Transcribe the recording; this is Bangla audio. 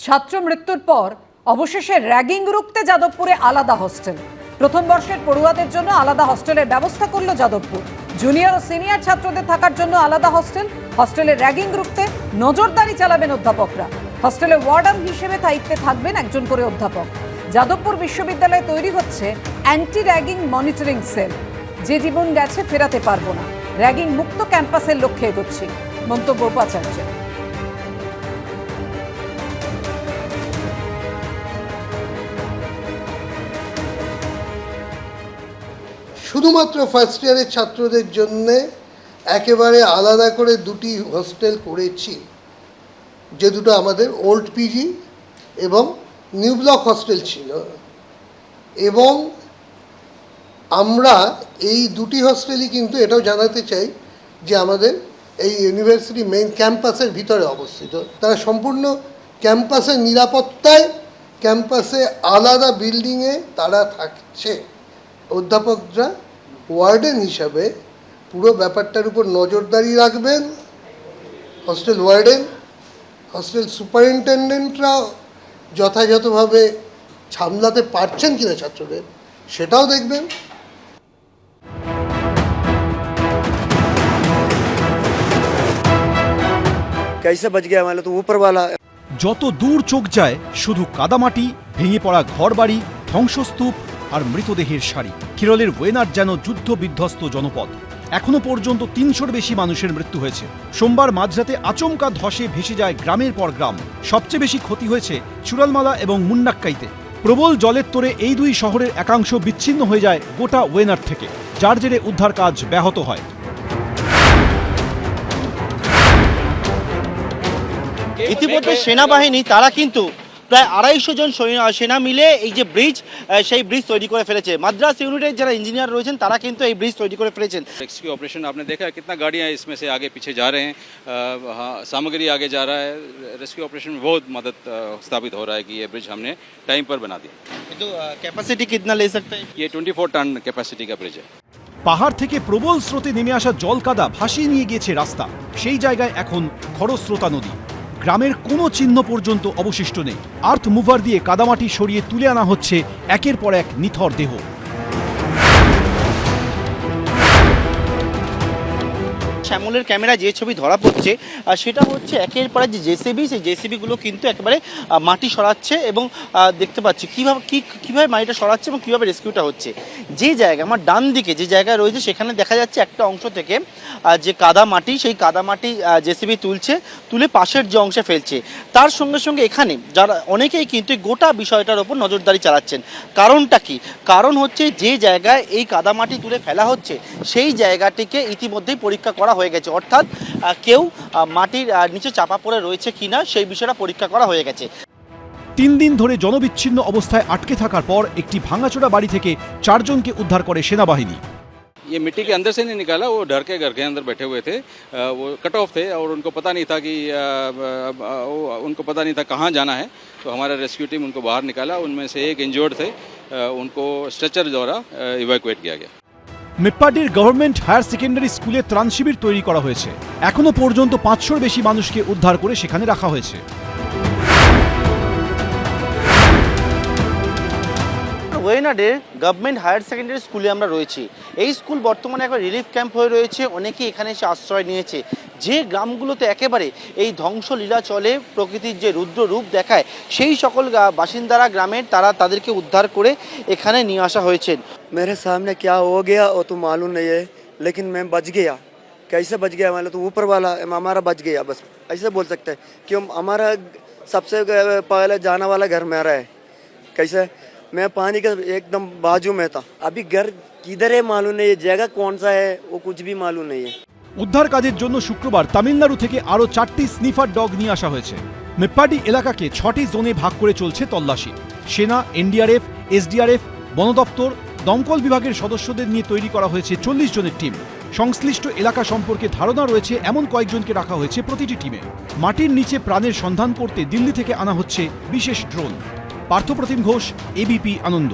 ছাত্র মৃত্যুর পর অবশেষে র্যাগিং রুখতে যাদবপুরে আলাদা হোস্টেল। প্রথম বর্ষের পড়ুয়াদের জন্য আলাদা হোস্টেলের ব্যবস্থা করল যাদবপুর। জুনিয়র ও সিনিয়র ছাত্রদের থাকার জন্য আলাদা হোস্টেল। হোস্টেলে র্যাগিং রুখতে নজরদারি চালাবেন অধ্যাপকরা। হোস্টেলে ওয়ার্ডান হিসেবে দায়িত্বে থাকবেন একজন করে অধ্যাপক। যাদবপুর বিশ্ববিদ্যালয়ে তৈরি হচ্ছে অ্যান্টি র্যাগিং মনিটরিং সেল। যে জীবন গেছে ফেরাতে পারবো না, র্যাগিং মুক্ত ক্যাম্পাসের লক্ষ্যে এগোচ্ছি, মন্তব্য উপাচার্য। শুধুমাত্র ফার্স্ট ইয়ারের ছাত্রদের জন্যে একেবারে আলাদা করে দুটি হোস্টেল করেছি, যে দুটো আমাদের ওল্ড পিজি এবং নিউ ব্লক হোস্টেল ছিল। এবং আমরা এই দুটি হোস্টেলই কিন্তু এটাও জানাতে চাই যে আমাদের এই ইউনিভার্সিটি মেইন ক্যাম্পাসের ভিতরে অবস্থিত। তারা সম্পূর্ণ ক্যাম্পাসের নিরাপত্তায় ক্যাম্পাসে আলাদা বিল্ডিংয়ে তারা থাকছে। অধ্যাপকরা ওয়ার্ডেন হিসাবে পুরো ব্যাপারটার উপর নজরদারি রাখবেন। হস্টেল ওয়ার্ডেন, হস্টেল সুপারিনটেন্ডেন্টরা যথাযথভাবে সামলাতে পারছেন কিনা ছাত্রদের সেটাও দেখবেন। कैसे बच गया मतलब तो ऊपर वाला। যত দূর চোখ যায় শুধু কাদামাটি, ভেঙে পড়া ঘরবাড়ি, ধ্বংসস্তূপ আর মৃতদেহের সারি। কেরলের ওয়েনাড যেন যুদ্ধ বিধ্বস্ত জনপদ। এখনো পর্যন্ত ৩০০-র বেশি মানুষের মৃত্যু হয়েছে। সোমবার মাঝরাতে আচমকা ধসে ভেসে যায় গ্রামের পর গ্রাম। সবচেয়ে বেশি ক্ষতি হয়েছে চুরালমালা এবং মুন্নাক্কাইতে। প্রবল জলের তোড়ে এই দুই শহরের একাংশ বিচ্ছিন্ন হয়ে যায় গোটা ওয়েনাড থেকে, যার জেরে উদ্ধার কাজ ব্যাহত হয়। ইতিমধ্যে সেনাবাহিনী তারা কিন্তু প্রায় 250 জন সেনা মিলে এই যে ব্রিজ, সেই ব্রিজ তৈরি করে ফেলেছে। মাদ্রাস ইউনিটের যারা ইঞ্জিনিয়ার রয়েছেন তারা কিন্তু এই ব্রিজ তৈরি করে ফেলেছেন। रेस्क्यू ऑपरेशन आपने देखा है कितना गाड़ियाँ इसमें से आगे पीछे जा रहे हैं, सामग्री आगे जा रहा है। रेस्क्यू ऑपरेशन में बहुत मदद स्थापित हो रहा है कि ये ब्रिज हमने टाइम पर बना दिया। तो कैपेसिटी कितना ले सकते हैं? ये 24 टन कैपेसिटी का ब्रिज है। পাহাড় থেকে প্রবল স্রোতে নেমে আসা জল কাদা ভাসিয়ে নিয়ে গিয়েছে রাস্তা। সেই জায়গায় এখন খরস্রোতা নদী। গ্রামের কোনো চিহ্ন পর্যন্ত অবশিষ্ট নেই। আর্থ মুভার দিয়ে কাদামাটি সরিয়ে তুলে আনা হচ্ছে একের পর এক নিথর দেহ। শ্যামলের ক্যামেরা যে ছবি ধরা পড়ছে সেটা হচ্ছে একের পর এক যে জেসিবি, সেই জেসিবিগুলো কিন্তু একেবারে মাটি সরাচ্ছে এবং দেখতে পাচ্ছি কীভাবে মাটিটা সরাচ্ছে এবং কীভাবে রেস্কিউটা হচ্ছে। যে জায়গা আমার ডান দিকে যে জায়গায় রয়েছে সেখানে দেখা যাচ্ছে একটা অংশ থেকে যে কাদা মাটি, সেই কাদা মাটি জেসিবি তুলে পাশের যে অংশে ফেলছে। তার সঙ্গে সঙ্গে এখানে যারা অনেকেই কিন্তু গোটা বিষয়টার ওপর নজরদারি চালাচ্ছেন। কারণটা কি? কারণ হচ্ছে যে জায়গায় এই কাদা মাটি তুলে ফেলা হচ্ছে সেই জায়গাটিকে ইতিমধ্যেই পরীক্ষা করা হয়ে গেছে, অর্থাৎ কেউ মাটির নিচে চাপা পড়ে রয়েছে কিনা সেই বিষয়টা পরীক্ষা করা হয়ে গেছে। ৩ দিন ধরে জনবিচ্ছিন্ন অবস্থায় আটকে থাকার পর একটি ভাঙাচোরা বাড়ি থেকে 4 জনকে উদ্ধার করে সেনাবাহিনী। ये मिट्टी के अंदर से नहीं निकाला, वो डर के घर के अंदर बैठे हुए थे, वो कट ऑफ थे और उनको पता नहीं था कि उनको पता नहीं था कहाँ जाना है। तो हमारा रेस्क्यू टीम उनको बाहर निकाला। उनमें से एक इंजर्ड थे, उनको स्ट्रेचर द्वारा इवैक्यूएट किया गया। মেপ্পাডির গভর্নমেন্ট হায়ার সেকেন্ডারি স্কুলে ত্রাণ শিবির তৈরি করা হয়েছে। এখনো পর্যন্ত 500-র বেশি মানুষকে উদ্ধার করে সেখানে রাখা হয়েছে। ওয়েনাডের গভর্নমেন্ট হায়ার সেকেন্ডারি স্কুলে আমরা রয়েছি। এই স্কুল বর্তমানে একবার রিলিফ ক্যাম্প হয়ে রয়েছে। অনেকেই এখানে এসে আশ্রয় নিয়েছে। যে গ্রামগুলোতে একেবারে এই ধ্বংসলীলা চলে, প্রকৃতির যে রুদ্র রূপ দেখায়, সেই সকল বাসিন্দারা গ্রামের তাদেরকে উদ্ধার করে এখানে নিয়ে আসা হয়েছে। मेरे सामने क्या हो गया वो तो मालूम नहीं है, लेकिन मैं बच गया। कैसे बच गया मतलब तो ऊपर वाला हमारा बच गया, बस ऐसे बोल सकते हैं कि हमारा सबसे पहले जाने वाला घर मेरा है। कैसे मैं पानी के एकदम बाजू में था। अभी घर किधर है मालूम नहीं है, जगह कौन सा है वो कुछ भी मालूम नहीं है। উদ্ধার কাজের জন্য শুক্রবার তামিলনাড়ু থেকে আরও 4টি স্নিফার ডগ নিয়ে আসা হয়েছে। মেপ্পাডি এলাকাকে 6টি জোনে ভাগ করে চলছে তল্লাশি। সেনা, এনডিআরএফ, এসডিআরএফ, বন দপ্তর, দমকল বিভাগের সদস্যদের নিয়ে তৈরি করা হয়েছে 40 জনের টিম। সংশ্লিষ্ট এলাকা সম্পর্কে ধারণা রয়েছে এমন কয়েকজনকে রাখা হয়েছে প্রতিটি টিমে। মাটির নিচে প্রাণের সন্ধান করতে দিল্লি থেকে আনা হচ্ছে বিশেষ ড্রোন। পার্থপ্রতিম ঘোষ, এবিপি আনন্দ।